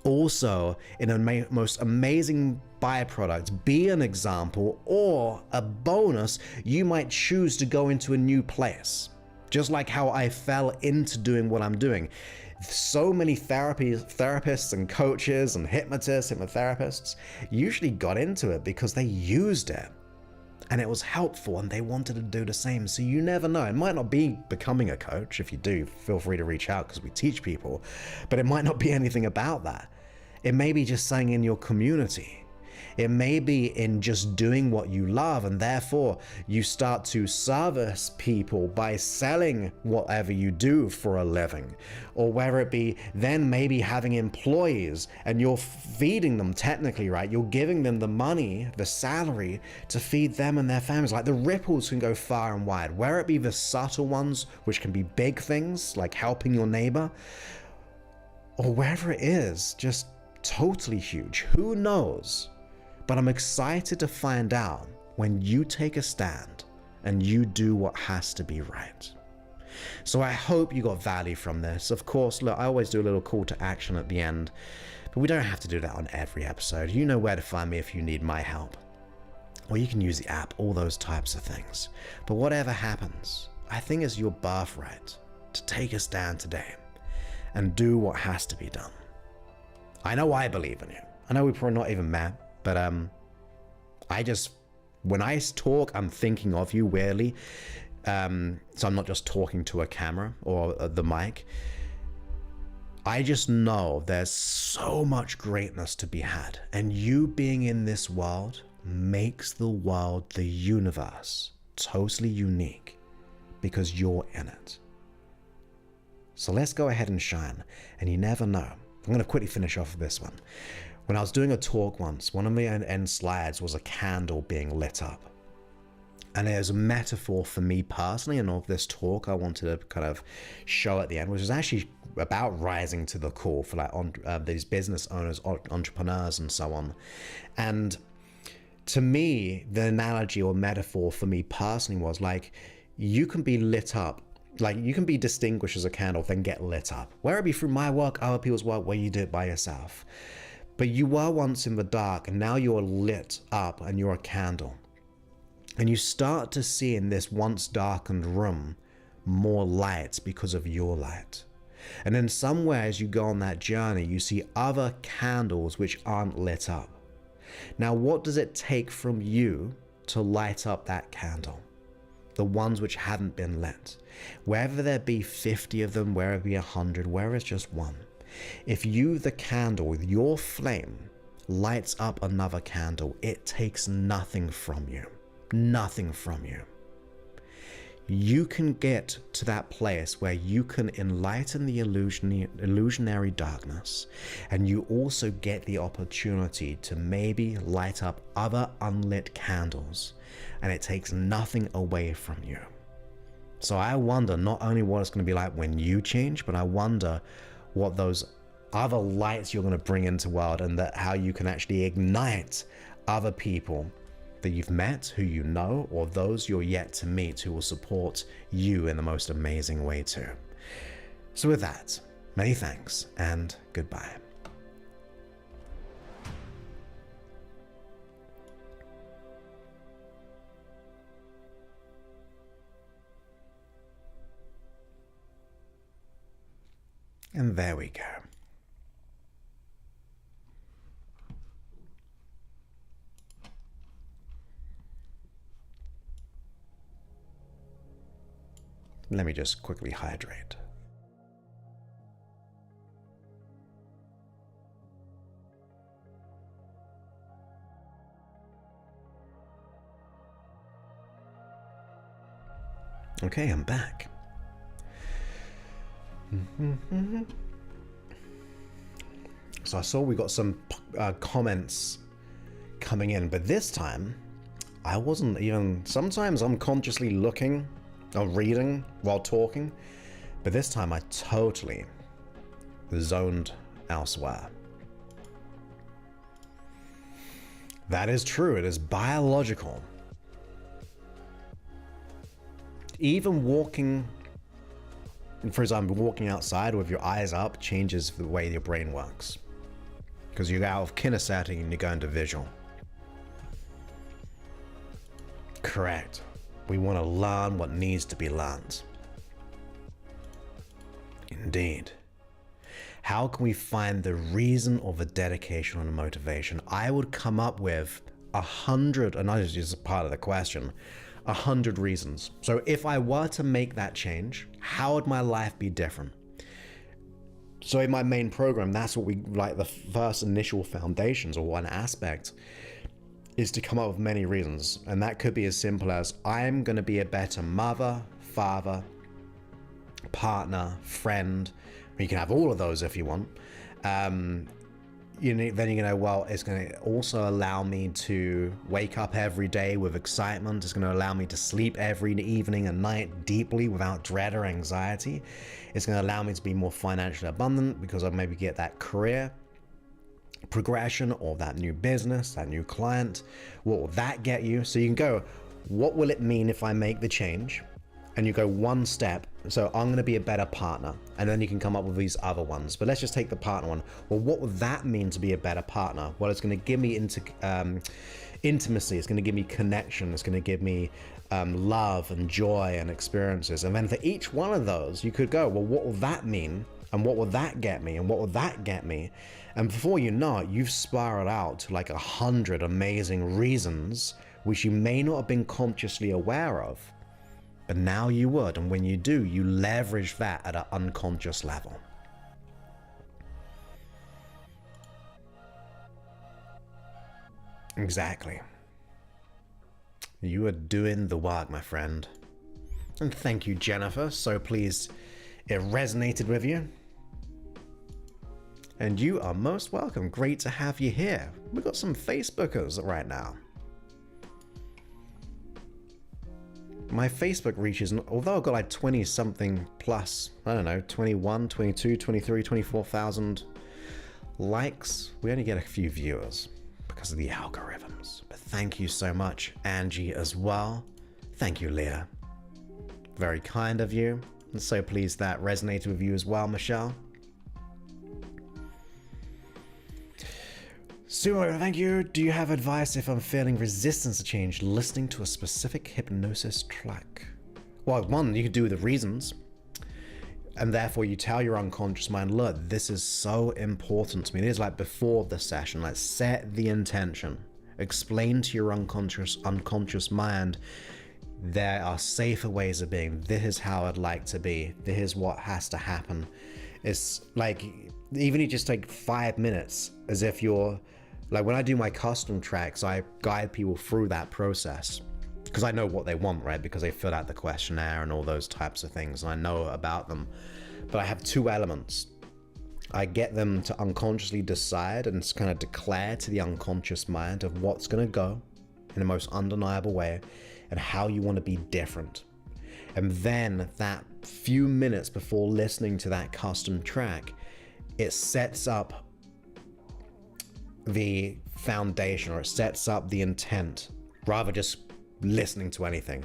also, in a most amazing byproduct, be an example or a bonus. You might choose to go into a new place, just like how I fell into doing what I'm doing. So many therapists and coaches and hypnotherapists usually got into it because they used it and it was helpful and they wanted to do the same. So you never know. It might not be becoming a coach. If you do, feel free to reach out because we teach people, but it might not be anything about that. It may be just saying in your community. It may be in just doing what you love, and therefore you start to service people by selling whatever you do for a living. Or whether it be then maybe having employees and you're feeding them technically, right? You're giving them the money, the salary to feed them and their families. Like the ripples can go far and wide, where it be the subtle ones, which can be big things like helping your neighbor, or wherever it is, just totally huge. Who knows? But I'm excited to find out when you take a stand and you do what has to be right. So I hope you got value from this. Of course, look, I always do a little call to action at the end, but we don't have to do that on every episode. You know where to find me if you need my help. Or you can use the app, all those types of things. But whatever happens, I think it's your birthright to take a stand today and do what has to be done. I know I believe in you. I know we're probably not even met, but when I talk, I'm thinking of you weirdly. So I'm not just talking to a camera or the mic. I just know there's so much greatness to be had. And you being in this world makes the world, the universe, totally unique because you're in it. So let's go ahead and shine. And you never know. I'm going to quickly finish off with this one. When I was doing a talk once, one of the end slides was a candle being lit up. And it was a metaphor for me personally, and of this talk I wanted to kind of show at the end, which is actually about rising to the call for like these business owners, entrepreneurs, and so on. And to me, the analogy or metaphor for me personally was like, you can be lit up, like you can be distinguished as a candle, then get lit up. Whether it be through my work, other people's work, where you do it by yourself. But you were once in the dark, and now you're lit up and you're a candle. And you start to see in this once darkened room more light because of your light. And then somewhere as you go on that journey, you see other candles which aren't lit up. Now, what does it take from you to light up that candle? The ones which haven't been lit. Whether there be 50 of them, whether it be 100, whether it's just one. If you, the candle, with your flame, lights up another candle, it takes nothing from you. Nothing from you. You can get to that place where you can enlighten the illusionary darkness, and you also get the opportunity to maybe light up other unlit candles, and it takes nothing away from you. So I wonder not only what it's going to be like when you change, but I wonder what those other lights you're going to bring into the world, and that how you can actually ignite other people that you've met, who you know, or those you're yet to meet who will support you in the most amazing way too. So with that, many thanks and goodbye. And there we go. Let me just quickly hydrate. Okay, I'm back. So I saw we got some comments coming in, but this time I wasn't even, sometimes I'm consciously looking or reading while talking, but this time I totally zoned elsewhere. That is true, it is biological. Even walking, for example, walking outside with your eyes up changes the way your brain works. Because you go out of kinesthetic and you go into visual. Correct. We want to learn what needs to be learned. Indeed. How can we find the reason or the dedication or the motivation? I would come up with 100, and that is just part of the question, 100 reasons. So if I were to make that change, how would my life be different? So in my main program, that's what we like, the first initial foundations or one aspect is to come up with many reasons. And that could be as simple as I'm going to be a better mother, father, partner, friend. You can have all of those if you want. Then you're going to, well, it's going to also allow me to wake up every day with excitement. It's going to allow me to sleep every evening and night deeply without dread or anxiety. It's going to allow me to be more financially abundant because I maybe get that career progression or that new business, that new client. What will that get you? So you can go, what will it mean if I make the change? And you go one step. So I'm going to be a better partner. And then you can come up with these other ones. But let's just take the partner one. Well, what would that mean to be a better partner? Well, it's going to give me intimacy. It's going to give me connection. It's going to give me love and joy and experiences. And then for each one of those, you could go, well, what will that mean? And what will that get me? And what will that get me? And before you know it, you've spiraled out to like 100 amazing reasons which you may not have been consciously aware of. But now you would, and when you do, you leverage that at an unconscious level. Exactly. You are doing the work, my friend. And thank you, Jennifer. So pleased it resonated with you. And you are most welcome. Great to have you here. We've got some Facebookers right now. my Facebook reach is, although I've got like 20 something plus, I don't know, 21, 22, 23, 24,000 likes, we only get a few viewers because of the algorithms. But thank you so much, Angie, as well. Thank you, Leah. Very kind of you. I'm so pleased that resonated with you as well, Michelle. Sumo, thank you. Do you have advice if I'm feeling resistance to change listening to a specific hypnosis track? Well, one, you could do the reasons. And therefore you tell your unconscious mind, look, this is so important to me. It is like before the session, like set the intention. Explain to your unconscious mind, there are safer ways of being. This is how I'd like to be. This is what has to happen. It's like, even if you just take 5 minutes, as if you're, like when I do my custom tracks, I guide people through that process because I know what they want, right? Because they fill out the questionnaire and all those types of things, and I know about them. But I have 2 elements. I get them to unconsciously decide and kind of declare to the unconscious mind of what's going to go in the most undeniable way and how you want to be different. And then that few minutes before listening to that custom track, it sets up the foundation, or it sets up the intent, rather just listening to anything.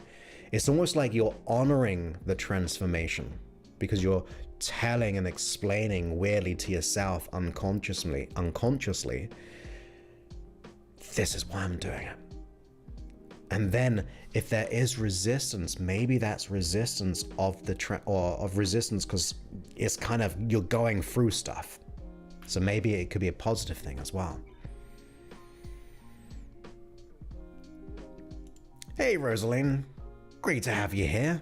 It's almost like you're honoring the transformation because you're telling and explaining weirdly to yourself unconsciously, this is why I'm doing it. And then if there is resistance, maybe that's resistance of resistance because it's kind of, you're going through stuff. So maybe it could be a positive thing as well. Hey, Rosaline. Great to have you here.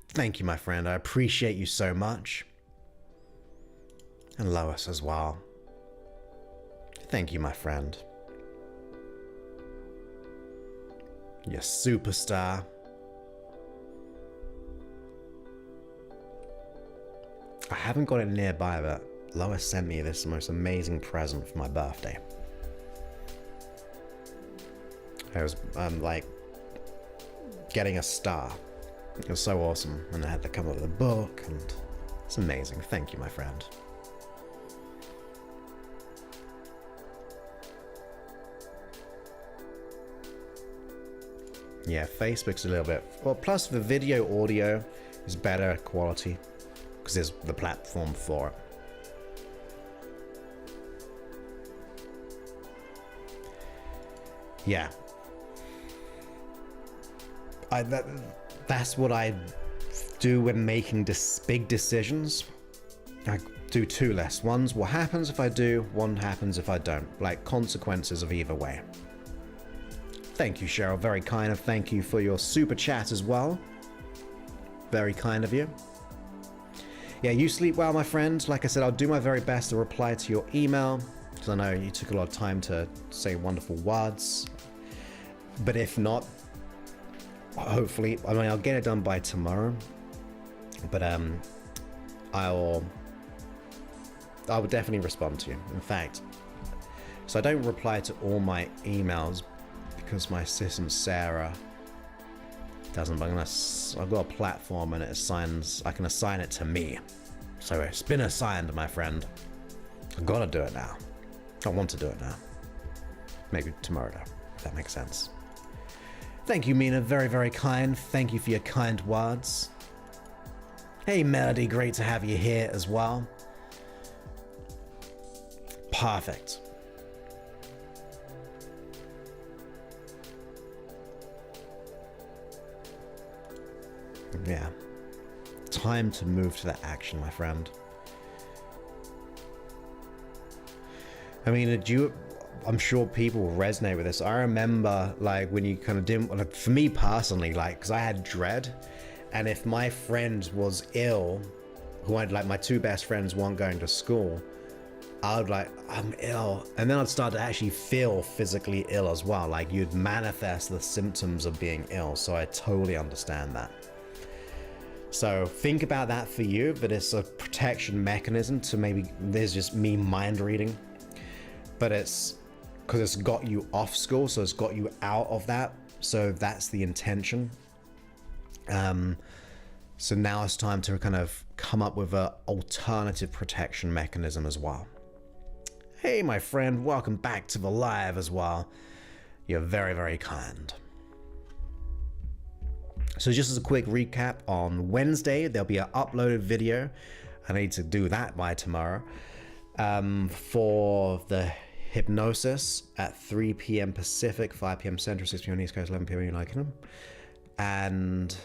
Thank you, my friend. I appreciate you so much. And Lois as well. Thank you, my friend. You superstar. I haven't got it nearby, but Lois sent me this most amazing present for my birthday. I was like getting a star. It was so awesome, and I had to come up with a book, and it's amazing. Thank you, my friend. Yeah, Facebook's a little bit, well, plus the video audio is better quality because there's the platform for it. Yeah. That's what I do when making big decisions. I do 2 less. One's what happens if I do, one happens if I don't. Like consequences of either way. Thank you, Cheryl. Very kind of thank you for your super chat as well. Very kind of you. Yeah, you sleep well, my friend. Like I said, I'll do my very best to reply to your email because I know you took a lot of time to say wonderful words. But if not, hopefully, I mean, I'll get it done by tomorrow. But I will definitely respond to you. In fact, so I don't reply to all my emails because my assistant Sarah doesn't. But I've got a platform and I can assign it to me. So it's been assigned, my friend. I've got to do it now. I want to do it now. Maybe tomorrow, though, if that makes sense. Thank you, Mina. Very, very kind. Thank you for your kind words. Hey, Melody. Great to have you here as well. Perfect. Yeah. Time to move to that action, my friend. I mean, I'm sure people will resonate with this. I remember, like, when you kind of didn't, like, for me personally, like, because I had dread, and if my friend was ill, who I'd, like, my 2 best friends weren't going to school, I would, like, I'm ill. And then I'd start to actually feel physically ill as well. Like, you'd manifest the symptoms of being ill. So I totally understand that. So think about that for you, but it's a protection mechanism to maybe, there's just me mind reading. But it's because it's got you off school, so it's got you out of that. So that's the intention. So now it's time to kind of come up with an alternative protection mechanism as well. Hey, my friend, welcome back to the live as well. You're very, very kind. So just as a quick recap, on Wednesday, there'll be an uploaded video. I need to do that by tomorrow. For the hypnosis at 3 p.m. Pacific, 5 p.m. Central, 6 p.m. East Coast, 11 p.m. United Kingdom. And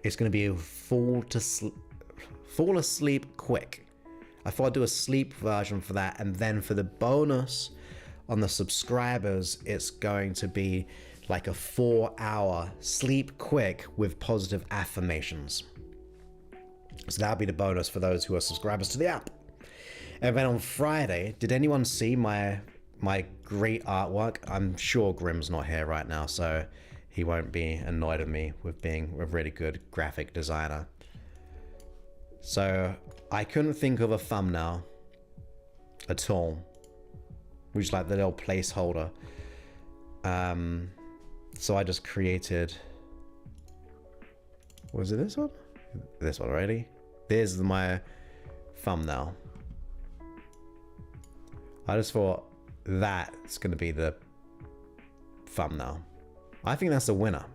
it's going to be fall asleep quick. I thought I'd do a sleep version for that. And then for the bonus on the subscribers, it's going to be like a 4-hour sleep quick with positive affirmations. So that'll be the bonus for those who are subscribers to the app. And then on Friday, did anyone see my great artwork? I'm sure Grim's not here right now, so he won't be annoyed at me with being a really good graphic designer. So I couldn't think of a thumbnail at all, which is like the little placeholder. So I just created, was it this one? This one already? There's my thumbnail. I just thought that's going to be the thumbnail. I think that's the winner.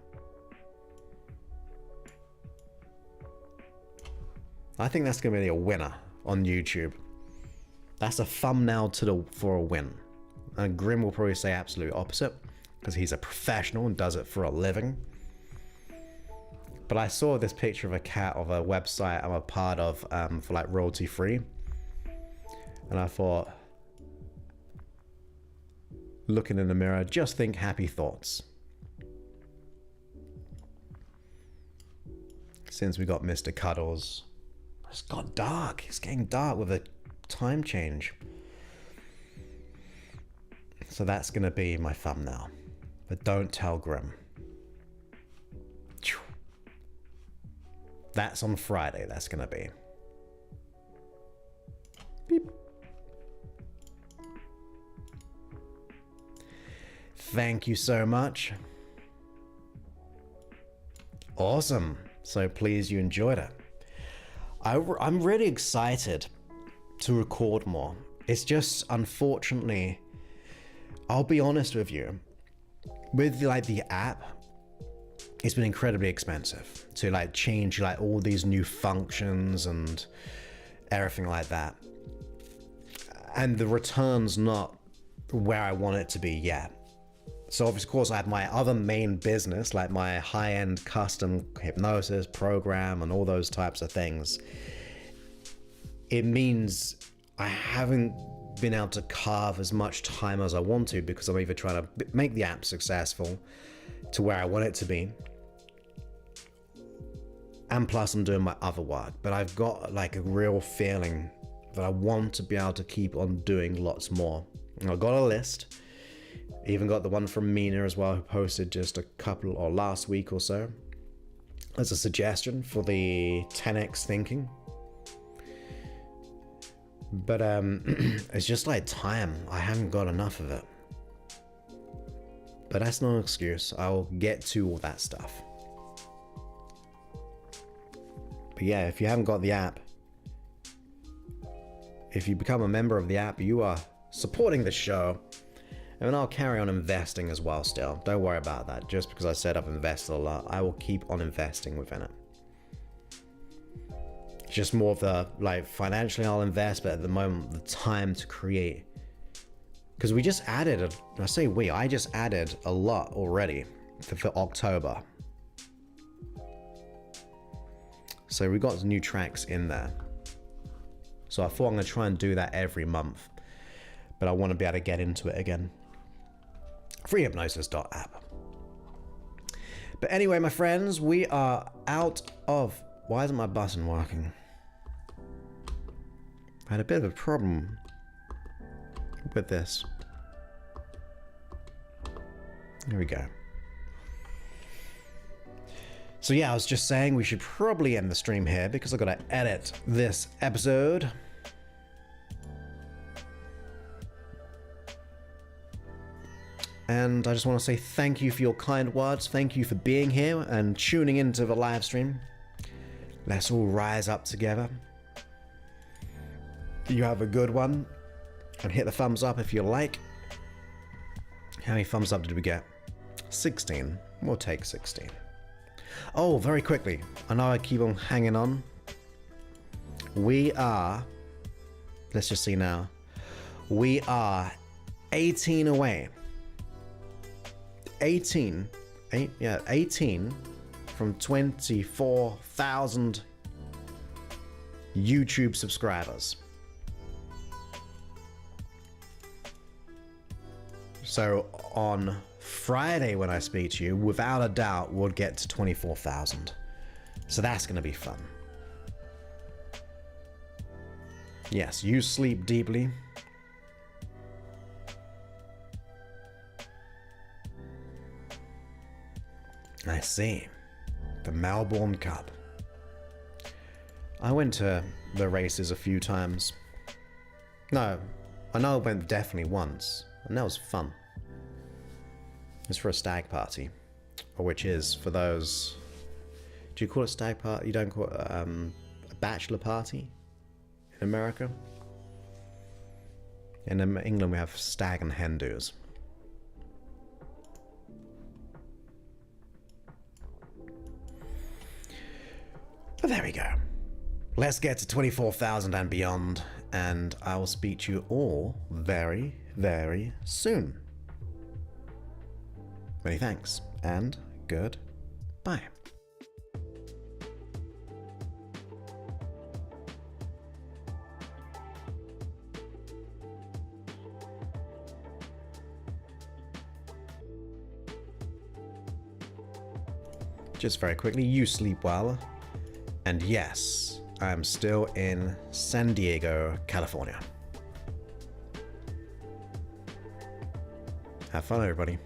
I think that's going to be a winner on YouTube. That's a thumbnail for a win. And Grim will probably say absolute opposite, because he's a professional and does it for a living. But I saw this picture of a cat of a website I'm a part of for like royalty free. And I thought, looking in the mirror, just think happy thoughts. Since we got Mr. Cuddles, it's got dark. It's getting dark with a time change. So that's going to be my thumbnail. But don't tell Grim. That's on Friday, that's going to be. Beep. Thank you so much. Awesome. So pleased you enjoyed it. I'm really excited to record more. It's just, unfortunately, I'll be honest with you, with like the app, it's been incredibly expensive to like change like all these new functions and everything like that. And the return's not where I want it to be yet. So of course I have my other main business, like my high-end custom hypnosis program and all those types of things. It means I haven't been able to carve as much time as I want to, because I'm either trying to make the app successful to where I want it to be, and plus I'm doing my other work. But I've got like a real feeling that I want to be able to keep on doing lots more. And I've got a list. Even got the one from Mina as well, who posted just a couple or last week or so as a suggestion for the 10x thinking. But it's just like time. I haven't got enough of it. But that's not an excuse. I'll get to all that stuff. But yeah, if you haven't got the app, if you become a member of the app, you are supporting the show. And I'll carry on investing as well still. Don't worry about that. Just because I said I've invested a lot, I will keep on investing within it. Just more of the, like, financially I'll invest, but at the moment, the time to create. Because we just added, I just added a lot already for October. So we got new tracks in there. So I thought I'm going to try and do that every month. But I want to be able to get into it again. Freehypnosis.app. But anyway, my friends, we are out of... Why isn't my button working? I had a bit of a problem with this. There we go. So yeah, I was just saying we should probably end the stream here because I've got to edit this episode. And I just want to say thank you for your kind words. Thank you for being here and tuning into the live stream. Let's all rise up together. You have a good one. And hit the thumbs up if you like. How many thumbs up did we get? 16. We'll take 16. Oh, very quickly. I know I keep on hanging on. We are... Let's just see now. We are 18 away. 18 from 24,000 YouTube subscribers. So on Friday when I speak to you, without a doubt, we'll get to 24,000. So that's going to be fun. Yes, you sleep deeply. I see. The Melbourne Cup. I went to the races a few times. No, I know I went definitely once, and that was fun. It's for a stag party, or which is for those... Do you call it stag party? You don't call it a bachelor party in America? In England we have stag and hen do's. But there we go. Let's get to 24,000 and beyond, and I will speak to you all very, very soon. Many thanks, and goodbye. Just very quickly, you sleep well. And yes, I'm still in San Diego, California. Have fun, everybody.